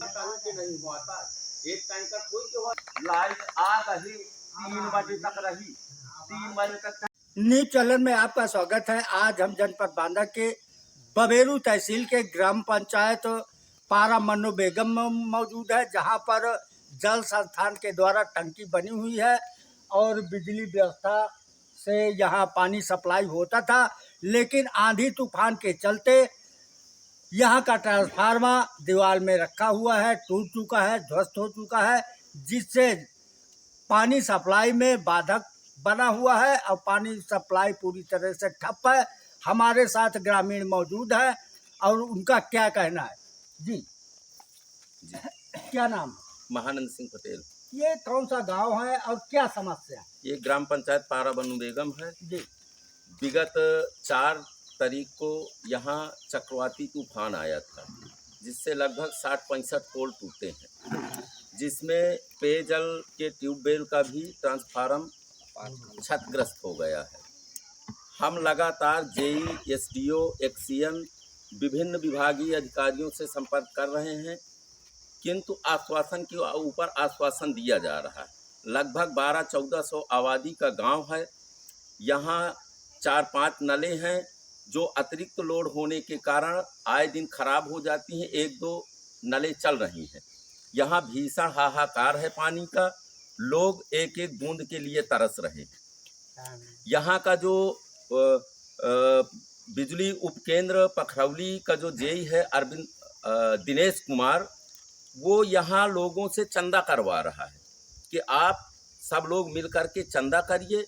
नहीं हुआ था। एक टैंकर कोई जो लाइट आ रही 3 बजे तक रही, 3 बजे तक। न्यूज चैनल में आपका स्वागत है। आज हम जनपद बांदा के बबेरू तहसील के ग्राम पंचायत पारा मन्नू बेगम में मौजूद है, जहां पर जल संस्थान के द्वारा टंकी बनी हुई है और बिजली व्यवस्था से यहां पानी सप्लाई होता था, लेकिन आंधी तूफान के चलते यहाँ का ट्रांसफार्मर दीवार में रखा हुआ है, टूट चुका है, ध्वस्त हो चुका है, जिससे पानी सप्लाई में बाधक बना हुआ है और पानी सप्लाई पूरी तरह से ठप है। हमारे साथ ग्रामीण मौजूद है और उनका क्या कहना है। जी क्या नाम है? महानंद सिंह पटेल। ये कौन सा गांव है और क्या समस्या? ये ग्राम पंचायत पारा मन्नू बेगम है। जी विगत 4 तारीख को यहाँ चक्रवाती तूफान आया था, जिससे लगभग 60-65 पोल टूटे हैं, जिसमें पेयजल के ट्यूबवेल का भी ट्रांसफार्मर क्षतिग्रस्त हो गया है। हम लगातार जेई, एसडीओ, एक्सीएन विभिन्न विभागीय अधिकारियों से संपर्क कर रहे हैं, किंतु आश्वासन के ऊपर आश्वासन दिया जा रहा है। लगभग 1200-1400 आबादी का गांव है। यहाँ 4-5 नलें हैं जो अतिरिक्त लोड होने के कारण आए दिन खराब हो जाती हैं। 1-2 नलें चल रही हैं। यहाँ भीषण हाहाकार है पानी का। लोग एक एक बूंद के लिए तरस रहे हैं। यहाँ का जो बिजली उपकेंद्र पखरौली का जो जेई है दिनेश कुमार, वो यहाँ लोगों से चंदा करवा रहा है कि आप सब लोग मिल कर के चंदा करिए,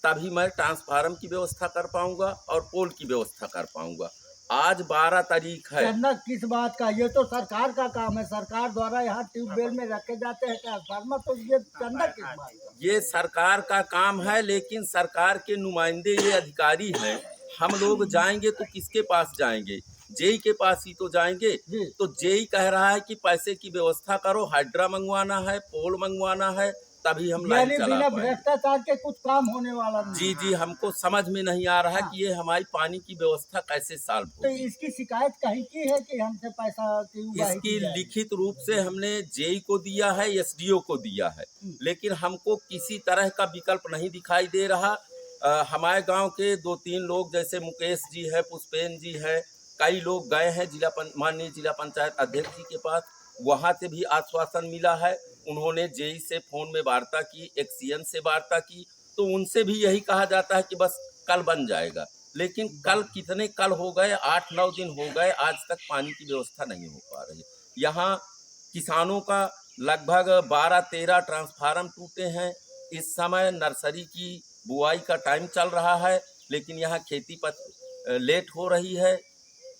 तभी मैं ट्रांसफार्मर की व्यवस्था कर पाऊंगा और पोल की व्यवस्था कर पाऊंगा। आज 12 तारीख है। चंदा किस बात का? ये तो सरकार का काम है। सरकार द्वारा यहाँ ट्यूबवेल में रखे जाते हैं ट्रांसफार्मर, तो ये चंदा किस बात का? ये सरकार का काम है, लेकिन सरकार के नुमाइंदे ये अधिकारी हैं। हम लोग जाएंगे तो किसके पास जाएंगे? जेई के पास ही तो जाएंगे। तो जेई कह रहा है कि पैसे की व्यवस्था करो, हाइड्रा मंगवाना है, पोल मंगवाना है, तभी हम लाइन चला बिना पाएंगे। भ्रष्टाचार के कुछ काम होने वाला नहीं। जी, हमको समझ में नहीं आ रहा है कि ये हमारी पानी की व्यवस्था कैसे सॉल्व तो होगी। इसकी शिकायत कहीं की है कि हमसे पैसा इसकी लिखित रूप से हमने जेई को दिया है, एसडीओ को दिया है, लेकिन हमको किसी तरह का विकल्प नहीं दिखाई दे रहा। हमारे गांव के 2-3 लोग जैसे मुकेश जी है, पुष्पेन जी है, कई लोग गए हैं माननीय जिला पंचायत अध्यक्ष जी के पास। वहां से भी आश्वासन मिला है। उन्होंने जेई से फोन में वार्ता की, एक्सीएन से वार्ता की, तो उनसे भी यही कहा जाता है कि बस कल बन जाएगा। लेकिन कल कितने कल हो गए, 8-9 दिन हो गए, आज तक पानी की व्यवस्था नहीं हो पा रही। यहाँ किसानों का लगभग 12-13 ट्रांसफार्मर टूटे हैं। इस समय नर्सरी की बुआई का टाइम चल रहा है, लेकिन यहाँ खेती पर लेट हो रही है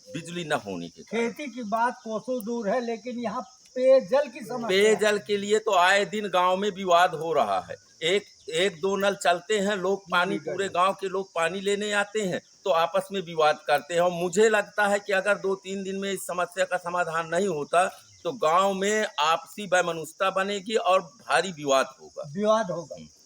बिजली न होने के कारण। खेती की बात कोसों दूर है, लेकिन यहाँ पेयजल की समस्या। पेयजल के लिए तो आए दिन गांव में विवाद हो रहा है। एक 2 नल चलते हैं, लोग पानी, पूरे गांव के लोग पानी लेने आते हैं तो आपस में विवाद करते हैं। और मुझे लगता है कि अगर 2-3 दिन में इस समस्या का समाधान नहीं होता तो गांव में आपसी वैमनस्यता बनेगी और भारी विवाद होगा।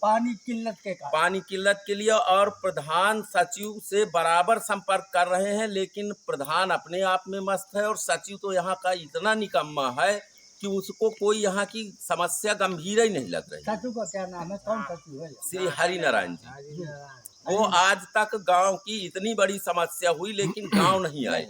पानी किल्लत के कारण। पानी किल्लत के लिए और प्रधान सचिव से बराबर संपर्क कर रहे हैं, लेकिन प्रधान अपने आप में मस्त है और सचिव तो यहाँ का इतना निकम्मा है कि उसको कोई यहाँ की समस्या गंभीर ही नहीं लग रही। सचिव का क्या नाम है? कौन सचिव है? श्री हरिनारायण जी। वो आज तक गांव की इतनी बड़ी समस्या हुई, लेकिन गांव नहीं आए।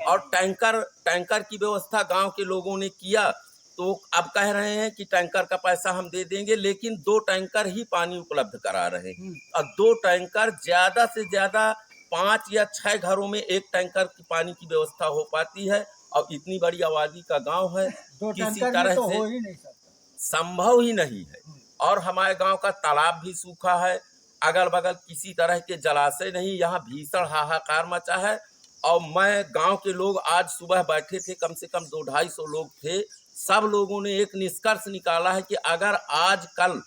और टैंकर की व्यवस्था गांव के लोगों ने किया, तो अब कह रहे हैं कि टैंकर का पैसा हम दे देंगे, लेकिन 2 टैंकर ही पानी उपलब्ध करा रहे हैं। और 2 टैंकर ज्यादा से ज्यादा 5 या 6 घरों में 1 टैंकर की पानी की व्यवस्था हो पाती है। और इतनी बड़ी आबादी का गांव है, किसी तरह तो से हो ही नहीं सकता, संभव ही नहीं है। और हमारे गांव का तालाब भी सूखा है, अगल बगल किसी तरह के जलाशय नहीं। यहाँ भीषण हाहाकार मचा है। और मैं गांव के लोग आज सुबह बैठे थे, कम से कम 200-250 लोग थे। सब लोगों ने एक निष्कर्ष निकाला है कि अगर आज कल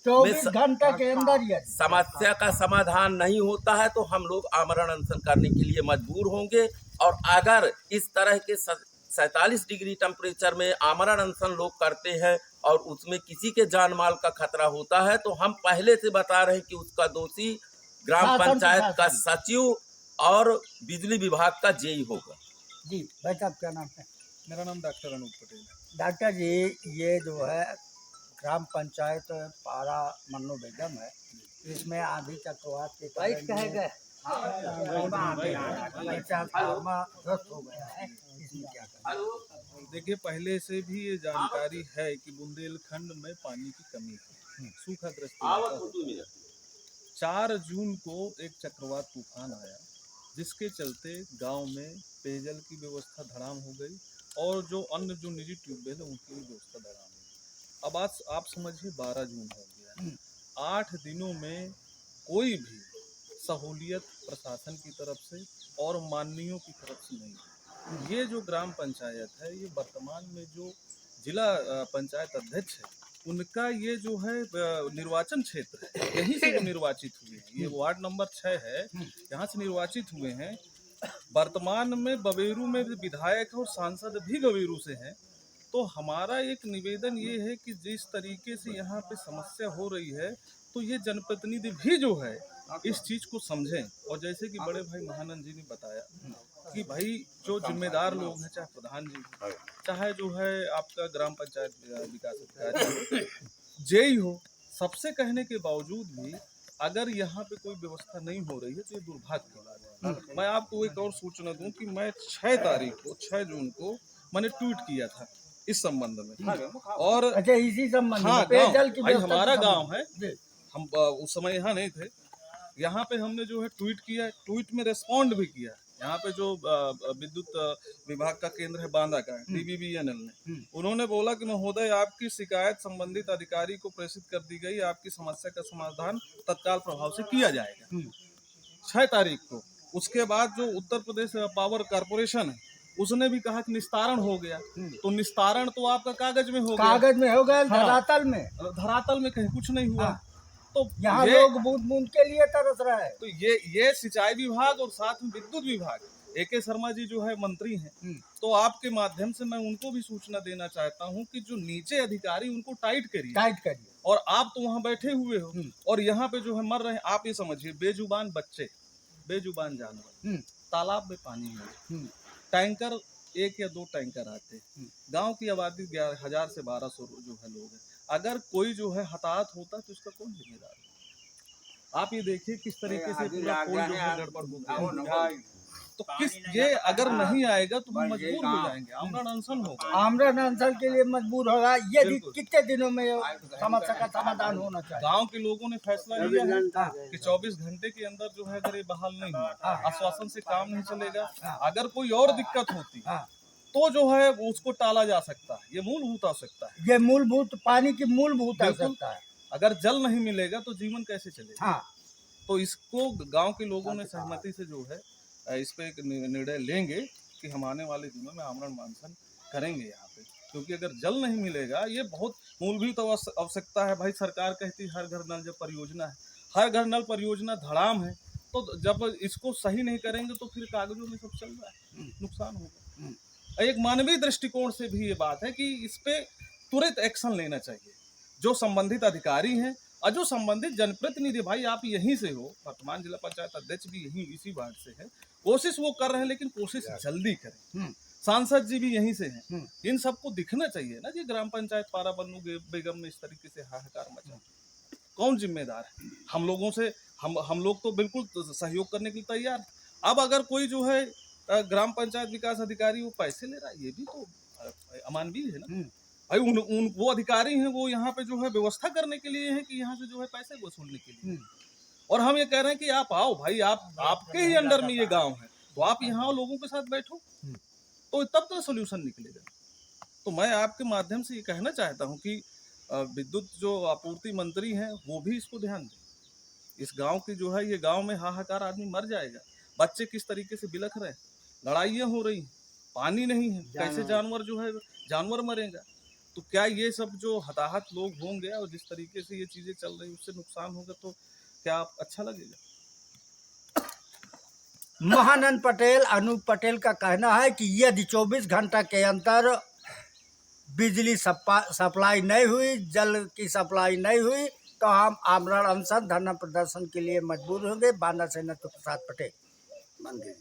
24 घंटे के अंदर ये समस्या का समाधान नहीं होता है तो हम लोग आमरण अनशन करने के लिए मजबूर होंगे। और अगर इस तरह के 47 डिग्री टेम्परेचर में आमरण अनशन लोग करते हैं और उसमें किसी के जान माल का खतरा होता है, तो हम पहले से बता रहे हैं कि उसका दोषी ग्राम पंचायत का सचिव और बिजली विभाग का जेई होगा। जी भाई साहब, क्या नाम है? मेरा नाम डॉक्टर अनूप पटेल है। डॉक्टर जी, ये जो है ग्राम पंचायत पारा मन्नू बेगम है, इसमें आंधी चक्रवात के कारण ध्वस्त हो गया है, इसमें क्या करें? देखिए, पहले से भी ये जानकारी है कि बुंदेलखंड में पानी की कमी है, सूखाग्रस्त। 4 जून को एक चक्रवात तूफान आया, जिसके चलते गांव में पेयजल की व्यवस्था धड़ाम हो गई और जो अन्य जो निजी ट्यूबवेल है उनकी भी व्यवस्था धड़ाम हो गई। अब आज आप समझिए 12 जून हो गया, 8 दिनों में कोई भी सहूलियत प्रशासन की तरफ से और माननीयों की तरफ से नहीं है। ये जो ग्राम पंचायत है, ये वर्तमान में जो जिला पंचायत अध्यक्ष है, उनका ये जो है निर्वाचन क्षेत्र है, यहीं से वो निर्वाचित हुए हैं। ये वार्ड नंबर 6 है, यहाँ से निर्वाचित हुए हैं। वर्तमान में बबेरू में विधायक और सांसद भी बबेरू से हैं। तो हमारा एक निवेदन ये है कि जिस तरीके से यहाँ पे समस्या हो रही है, तो ये जनप्रतिनिधि भी जो है इस चीज़ को समझें। और जैसे कि बड़े भाई महानंद जी ने बताया कि भाई जो जिम्मेदार लोग हैं, चाहे प्रधान जी, चाहे जो है आपका ग्राम पंचायत विकास अधिकारी, जेई हो, सबसे कहने के बावजूद भी अगर यहाँ पे कोई व्यवस्था नहीं हो रही है तो ये दुर्भाग्य की बात है। मैं आपको एक और सूचना दूं कि मैं 6 जून को मैंने ट्वीट किया था इस संबंध में। और अच्छा, इसी संबंध हाँ, में पेयजल की भाई व्यवस्था हमारा के गांव संबंध है, हम उस समय यहाँ नहीं थे। यहाँ पे हमने जो है ट्वीट किया, ट्वीट में रेस्पॉन्ड भी किया। यहाँ पे जो विद्युत विभाग का केंद्र है बांदा का, DBBNL ने, उन्होंने बोला कि महोदय आपकी शिकायत संबंधित अधिकारी को प्रेषित कर दी गई, आपकी समस्या का समाधान तत्काल प्रभाव से किया जाएगा। 6 तारीख को उसके बाद जो उत्तर प्रदेश पावर कॉर्पोरेशन है, उसने भी कहा कि निस्तारण हो गया। तो निस्तारण तो आपका कागज में हो गया, कागज में हो गया, हाँ। धरातल में कहीं कुछ नहीं हुआ। हाँ। तो यहाँ लोग बूंद बूंद के लिए तरस रहा है। तो ये सिंचाई विभाग और साथ में विद्युत विभाग, AK शर्मा जी जो है मंत्री हैं, तो आपके माध्यम से मैं उनको भी सूचना देना चाहता हूं कि जो नीचे अधिकारी उनको टाइट करिए। और आप तो वहां बैठे हुए हो और यहाँ पे जो है मर रहे हैं। आप ये समझिए, बेजुबान बच्चे, बेजुबान जानवर, तालाब में पानी है, टैंकर 1 या 2 टैंकर आते हैं। गांव की आबादी 1000 से 1200 जो है लोग हैं। अगर कोई जो है हताहत होता तो इसका कौन जिम्मेदार है? आप ये देखिए किस तरीके से पूरा पोल जो है गड़बड़ हो गया। तो ये अगर नहीं आएगा तो हम मजबूर हो जाएंगे, आमरण अनशन होगा। आमरण अनशन के लिए मजबूर होगा। ये कितने दिनों में समस्या का समाधान होना चाहिए? गांव के लोगों ने फैसला लिया है कि 24 घंटे के अंदर जो है अगर ये बहाल नहीं हुआ, आश्वासन से काम नहीं चलेगा। अगर कोई और दिक्कत होती तो जो है उसको टाला जा सकता है। ये मूलभूत आवश्यकता है, ये मूलभूत पानी की मूलभूत आवश्यकता है। अगर जल नहीं मिलेगा तो जीवन कैसे चलेगा? हाँ। तो इसको गांव के लोगों ने सहमति से जो है इस पे एक निर्णय लेंगे कि हम आने वाले दिनों में आमरण अनशन करेंगे यहाँ पे, क्योंकि अगर जल नहीं मिलेगा, ये बहुत मूलभूत आवश्यकता है। भाई सरकार कहती है हर घर नल जब परियोजना है, हर घर नल परियोजना धड़ाम है, तो जब इसको सही नहीं करेंगे तो फिर कागजों में सब चल रहा है, नुकसान होगा। एक मानवीय दृष्टिकोण से भी ये बात है कि इस पे तुरंत एक्शन लेना चाहिए। जो संबंधित अधिकारी हैं और जो संबंधित जनप्रतिनिधि, भाई आप यहीं से हो, वर्तमान जिला पंचायत अध्यक्ष भी यहीं इसी वार्ड से है, कोशिश वो कर रहे हैं, लेकिन कोशिश जल्दी करें। सांसद जी भी यहीं से हैं, इन सबको दिखना चाहिए ना कि ग्राम पंचायत पारा मन्नू बेगम में इस तरीके से हाहाकार मचा। कौन जिम्मेदार है? हम लोगों से हम लोग तो बिल्कुल सहयोग करने के लिए तैयार। अब अगर कोई जो है ग्राम पंचायत विकास अधिकारी वो पैसे ले रहा है, ये भी तो अमानवीय है ना भाई। वो अधिकारी हैं, वो यहाँ पे जो है व्यवस्था करने के लिए है कि यहाँ से जो है पैसे वसूलने के लिए। और हम ये कह रहे हैं कि आप आओ भाई, आपके ही अंडर में ये गांव है, तो आप यहाँ लोगों के साथ बैठो, तो तब तो सोल्यूशन निकलेगा। तो मैं आपके माध्यम से ये कहना चाहता हूँ कि विद्युत जो आपूर्ति मंत्री हैं वो भी इसको ध्यान दें। इस गांव की जो है, ये गांव में हाहाकार, आदमी मर जाएगा। बच्चे किस तरीके से बिलख रहे हैं, लड़ाइयाँ हो रही, पानी नहीं है, कैसे जानवर जो है जानवर मरेगा। तो क्या ये सब जो हताहत लोग होंगे और जिस तरीके से ये चीजें चल रही उससे नुकसान होगा, तो क्या अच्छा लगेगा? महानंद पटेल, अनूप पटेल का कहना है कि यदि 24 घंटा के अंदर बिजली सप्लाई नहीं हुई, जल की सप्लाई नहीं हुई, तो हम आमरण अनशन धरना प्रदर्शन के लिए मजबूर होंगे। बांदा से नटू प्रसाद पटेल, मंदिर।